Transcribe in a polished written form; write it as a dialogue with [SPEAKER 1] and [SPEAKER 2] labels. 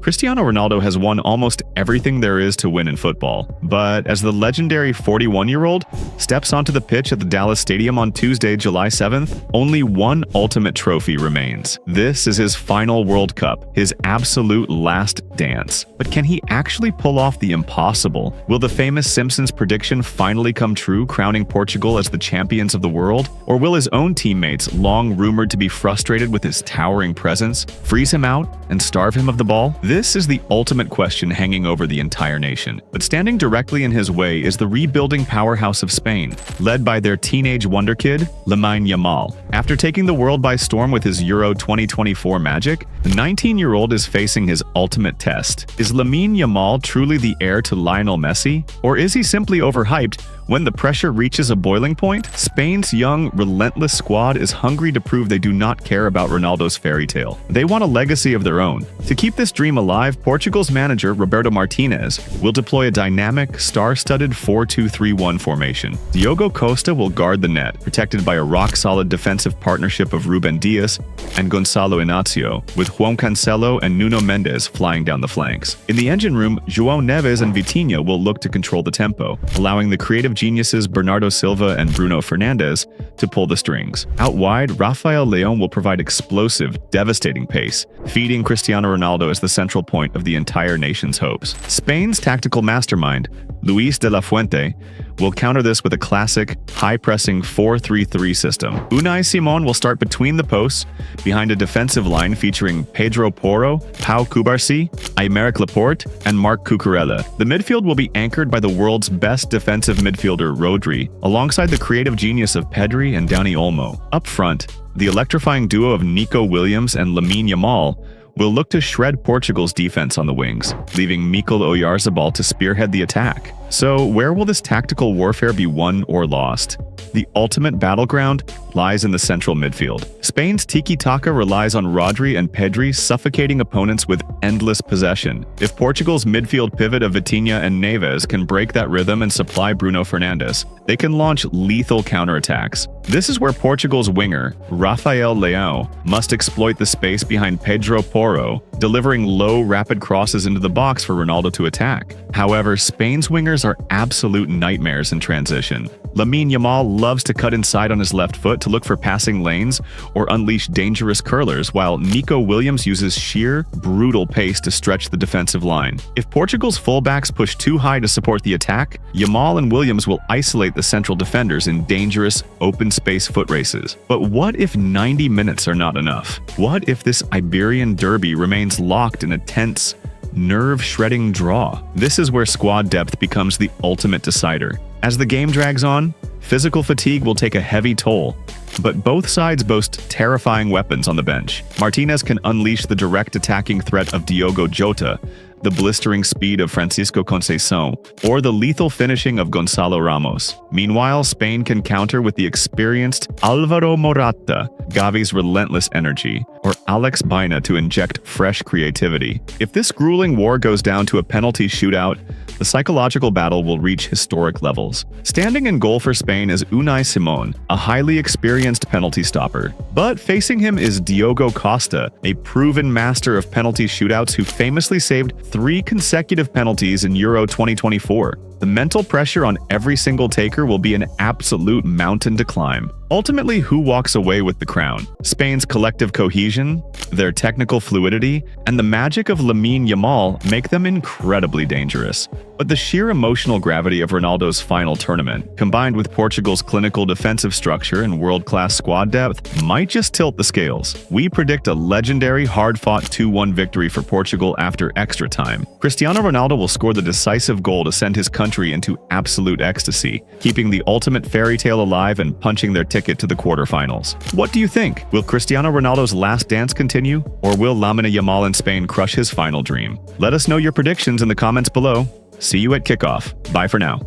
[SPEAKER 1] Cristiano Ronaldo has won almost everything there is to win in football, but as the legendary 41-year-old steps onto the pitch at the Dallas Stadium on Tuesday, July 7th, only one ultimate trophy remains. This is his final World Cup, his absolute last dance. But can he actually pull off the impossible? Will the famous Simpsons prediction finally come true, crowning Portugal as the champions of the world? Or will his own teammates, long rumored to be frustrated with his towering presence, freeze him out and starve him of the ball? This is the ultimate question hanging over the entire nation. But standing directly in his way is the rebuilding powerhouse of Spain, led by their teenage wonderkid, Lamine Yamal. After taking the world by storm with his Euro 2024 magic, the 19-year-old is facing his ultimate test. Is Lamine Yamal truly the heir to Lionel Messi? Or is he simply overhyped when the pressure reaches a boiling point? Spain's young, relentless squad is hungry to prove they do not care about Ronaldo's fairy tale. They want a legacy of their own. To keep this dream alive, Portugal's manager, Roberto Martínez, will deploy a dynamic, star-studded 4-2-3-1 formation. Diogo Costa will guard the net, protected by a rock-solid defensive partnership of Ruben Dias and Gonçalo Inácio, with Juan Cancelo and Nuno Mendes flying down the flanks. In the engine room, João Neves and Vitinha will look to control the tempo, allowing the creative geniuses Bernardo Silva and Bruno Fernandes to pull the strings. Out wide, Rafael Leão will provide explosive, devastating pace, feeding Cristiano Ronaldo as the central point of the entire nation's hopes. Spain's tactical mastermind, Luis de la Fuente, will counter this with a classic, high-pressing 4-3-3 system. Unai Simón will start between the posts, behind a defensive line featuring Pedro Porro, Pau Cubarsí, Aymeric Laporte, and Marc Cucurella. The midfield will be anchored by the world's best defensive midfielder, Rodri, alongside the creative genius of Pedri and Dani Olmo. Up front, the electrifying duo of Nico Williams and Lamine Yamal will look to shred Portugal's defense on the wings, leaving Mikel Oyarzabal to spearhead the attack. So where will this tactical warfare be won or lost? The ultimate battleground lies in the central midfield. Spain's tiki-taka relies on Rodri and Pedri suffocating opponents with endless possession. If Portugal's midfield pivot of Vitinha and Neves can break that rhythm and supply Bruno Fernandes, they can launch lethal counterattacks. This is where Portugal's winger, Rafael Leão, must exploit the space behind Pedro Porro, delivering low, rapid crosses into the box for Ronaldo to attack. However, Spain's wingers are absolute nightmares in transition. Lamine Yamal loves to cut inside on his left foot to look for passing lanes or unleash dangerous curlers, while Nico Williams uses sheer, brutal pace to stretch the defensive line. If Portugal's fullbacks push too high to support the attack, Yamal and Williams will isolate the central defenders in dangerous, open space foot races. But what if 90 minutes are not enough? What if this Iberian derby remains locked in a tense, nerve-shredding draw? This is where squad depth becomes the ultimate decider. As the game drags on, physical fatigue will take a heavy toll, but both sides boast terrifying weapons on the bench. Martinez can unleash the direct attacking threat of Diogo Jota, the blistering speed of Francisco Conceição, or the lethal finishing of Gonçalo Ramos. Meanwhile, Spain can counter with the experienced Álvaro Morata, Gavi's relentless energy, or Alex Baena to inject fresh creativity. If this grueling war goes down to a penalty shootout, the psychological battle will reach historic levels. Standing in goal for Spain is Unai Simón, a highly experienced penalty stopper. But facing him is Diogo Costa, a proven master of penalty shootouts who famously saved 3 consecutive penalties in Euro 2024. The mental pressure on every single taker will be an absolute mountain to climb. Ultimately, who walks away with the crown? Spain's collective cohesion, their technical fluidity, and the magic of Lamine Yamal make them incredibly dangerous. But the sheer emotional gravity of Ronaldo's final tournament, combined with Portugal's clinical defensive structure and world-class squad depth, might just tilt the scales. We predict a legendary, hard-fought 2-1 victory for Portugal after extra time. Cristiano Ronaldo will score the decisive goal to send his country into absolute ecstasy, keeping the ultimate fairy tale alive and punching their ticket to the quarterfinals. What do you think? Will Cristiano Ronaldo's last dance continue, or will Lamine Yamal in Spain crush his final dream? Let us know your predictions in the comments below. See you at kickoff. Bye for now.